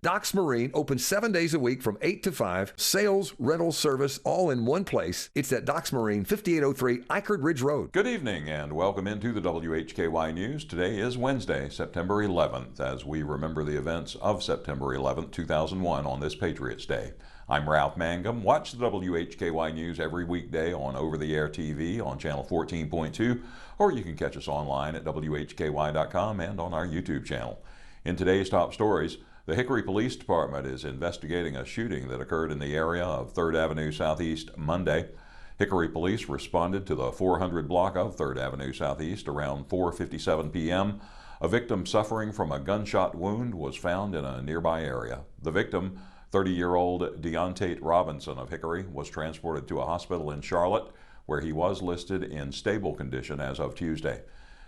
Docks Marine opens 7 days a week from 8 to 5. Sales, rental, service, all in one place. It's at Docks Marine, 5803 Eichard Ridge Road. Good evening and welcome into the WHKY News. Today is Wednesday, September 11th, as we remember the events of September 11th, 2001 on this Patriots Day. I'm Ralph Mangum. Watch the WHKY News every weekday on over-the-air TV on channel 14.2, or you can catch us online at WHKY.com and on our YouTube channel. In today's top stories, the Hickory Police Department is investigating a shooting that occurred in the area of 3rd Avenue Southeast Monday. Hickory Police responded to the 400 block of 3rd Avenue Southeast around 4:57 p.m. A victim suffering from a gunshot wound was found in a nearby area. The victim, 30-year-old Dawn Robinson of Hickory, was transported to a hospital in Charlotte, where he was listed in stable condition as of Tuesday.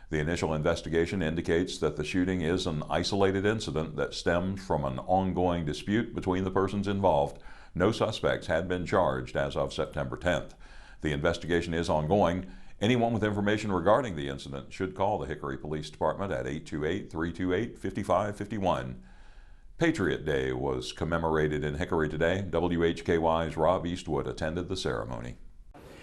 The initial investigation indicates that the shooting is an isolated incident that stems from an ongoing dispute between the persons involved. No suspects had been charged as of September 10th. The investigation is ongoing. Anyone with information regarding the incident should call the Hickory Police Department at 828-328-5551. Patriot Day was commemorated in Hickory today. WHKY's Rob Eastwood attended the ceremony.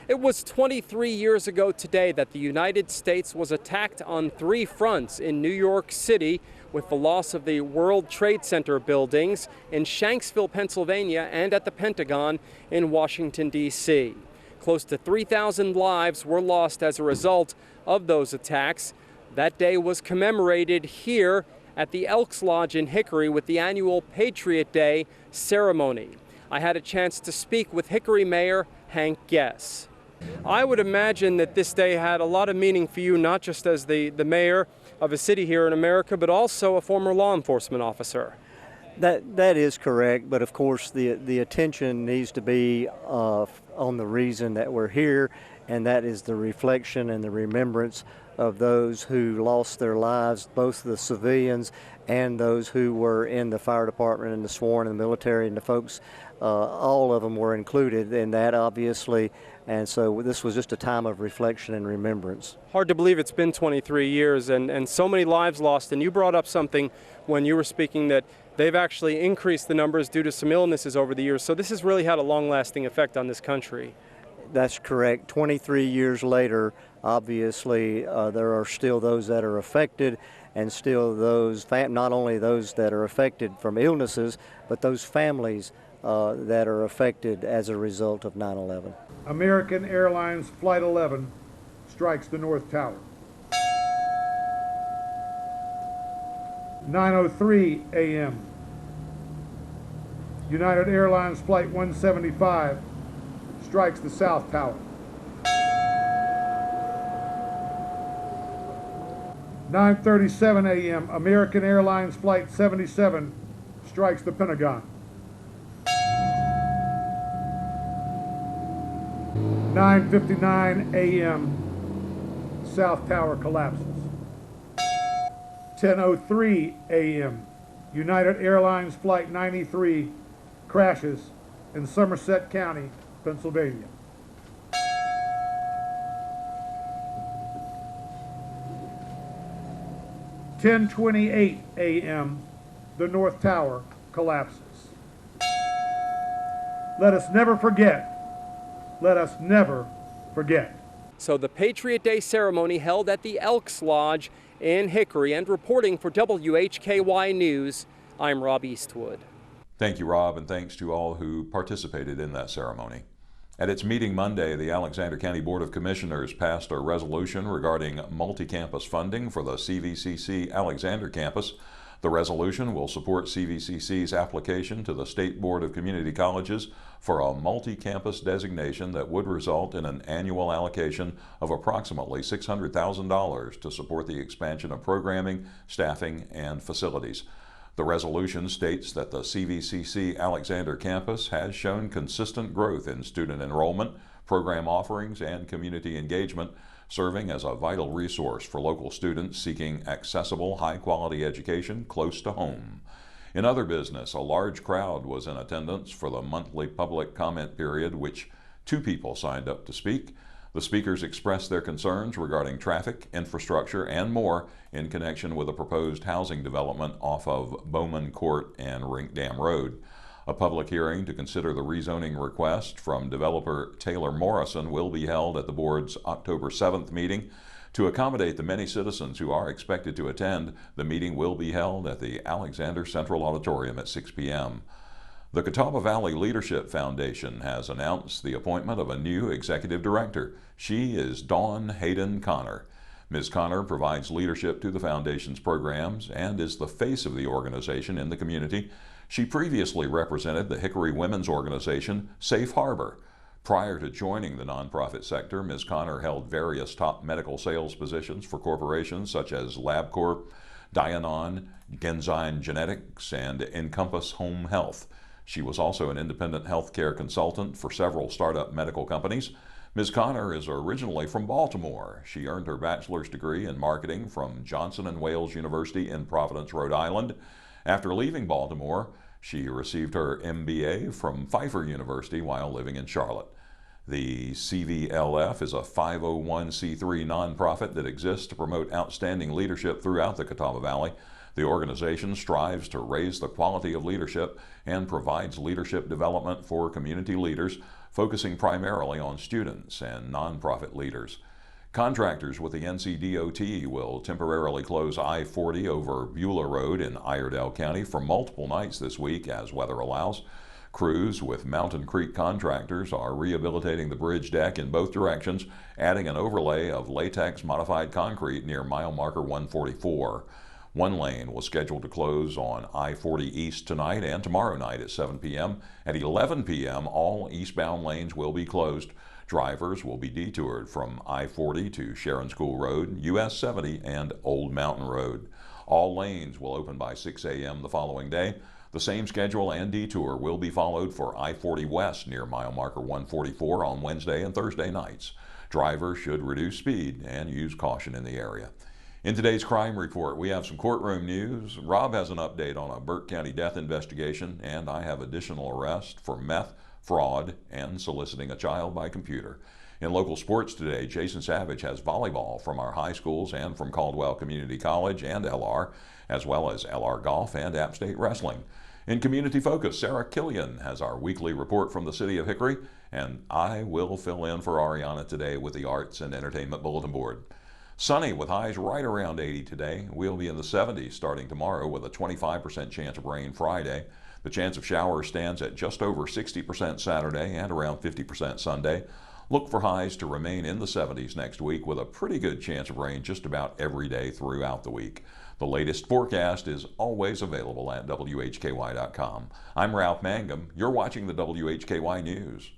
It was 23 years ago today that the United States was attacked on 3 fronts in New York City, with the loss of the World Trade Center buildings in Shanksville, Pennsylvania, and at the Pentagon in Washington, D.C. Close to 3,000 lives were lost as a result of those attacks. That day was commemorated here at the Elks Lodge in Hickory with the annual Patriot Day ceremony. I had a chance to speak with Hickory Mayor Hank Guess. I would imagine that this day had a lot of meaning for you, not just as the mayor of a city here in America, but also a former law enforcement officer. That is correct, but of course the attention needs to be on the reason that we're here, and that is the reflection and the remembrance of those who lost their lives, both the civilians and those who were in the fire department and the sworn and the military, and the folks, all of them were included in that, obviously. And so this was just a time of reflection and remembrance. Hard to believe it's been 23 years and so many lives lost. And you brought up something when you were speaking that they've actually increased the numbers due to some illnesses over the years. So this has really had a long-lasting effect on this country. That's correct. 23 years later, obviously, there are still those that are affected, and still those, not only those that are affected from illnesses, but those families that are affected as a result of 9/11. American Airlines Flight 11 strikes the North Tower. 9:03 a.m. United Airlines Flight 175 strikes the South Tower. 9:37 a.m. American Airlines Flight 77 strikes the Pentagon. 9:59 a.m. South Tower collapses. 10:03 a.m. United Airlines Flight 93 crashes in Somerset County, Pennsylvania. 10:28 a.m. the North Tower collapses. Let us never forget. Let us never forget. So the Patriot Day ceremony held at the Elks Lodge in Hickory, and reporting for WHKY News, I'm Rob Eastwood. Thank you, Rob, and thanks to all who participated in that ceremony. At its meeting Monday, the Alexander County Board of Commissioners passed a resolution regarding multi-campus funding for the C.V.C.C. Alexander campus. The resolution will support C.V.C.C's application to the State Board of Community Colleges for a multi-campus designation that would result in an annual allocation of approximately $600,000 to support the expansion of programming, staffing, and facilities. The resolution states that the C.V.C.C. Alexander campus has shown consistent growth in student enrollment, program offerings, and community engagement, serving as a vital resource for local students seeking accessible, high-quality education close to home. In other business, a large crowd was in attendance for the monthly public comment period, which 2 people signed up to speak. The speakers expressed their concerns regarding traffic, infrastructure, and more in connection with a proposed housing development off of Bowman Court and Rink Dam Road. A public hearing to consider the rezoning request from developer Taylor Morrison will be held at the board's October 7th meeting. To accommodate the many citizens who are expected to attend, the meeting will be held at the Alexander Central Auditorium at 6 p.m. The Catawba Valley Leadership Foundation has announced the appointment of a new executive director. She is Dawn Hayden Conner. Ms. Conner provides leadership to the foundation's programs and is the face of the organization in the community. She previously represented the Hickory women's organization, Safe Harbor. Prior to joining the nonprofit sector, Ms. Conner held various top medical sales positions for corporations such as LabCorp, Dianon, Genzyme Genetics, and Encompass Home Health. She was also an independent healthcare consultant for several startup medical companies. Ms. Conner is originally from Baltimore. She earned her bachelor's degree in marketing from Johnson & Wales University in Providence, Rhode Island. After leaving Baltimore, she received her MBA from Pfeiffer University while living in Charlotte. The CVLF is a 501c3 nonprofit that exists to promote outstanding leadership throughout the Catawba Valley. The organization strives to raise the quality of leadership and provides leadership development for community leaders, focusing primarily on students and nonprofit leaders. Contractors with the N.C.D.O.T. will temporarily close I-40 over Beulah Road in Iredell County for multiple nights this week as weather allows. Crews with Mountain Creek contractors are rehabilitating the bridge deck in both directions, adding an overlay of latex modified concrete near mile marker 144. One lane was scheduled to close on I-40 East tonight and tomorrow night at 7 p.m. At 11 p.m., all eastbound lanes will be closed. Drivers will be detoured from I-40 to Sharon School Road, US 70, and Old Mountain Road. All lanes will open by 6 a.m. the following day. The same schedule and detour will be followed for I-40 West near mile marker 144 on Wednesday and Thursday nights. Drivers should reduce speed and use caution in the area. In today's crime report, we have some courtroom news. Rob has an update on a Burke County death investigation, and I have additional arrests for meth, fraud, and soliciting a child by computer. In local sports today, Jason Savage has volleyball from our high schools and from Caldwell Community College and LR, as well as LR Golf and App State Wrestling. In Community Focus, Sarah Killian has our weekly report from the city of Hickory, and I will fill in for Ariana today with the Arts and Entertainment Bulletin Board. Sunny with highs right around 80 today. We'll be in the 70s starting tomorrow with a 25% chance of rain Friday. The chance of showers stands at just over 60% Saturday and around 50% Sunday. Look for highs to remain in the 70s next week with a pretty good chance of rain just about every day throughout the week. The latest forecast is always available at WHKY.com. I'm Ralph Mangum. You're watching the WHKY News.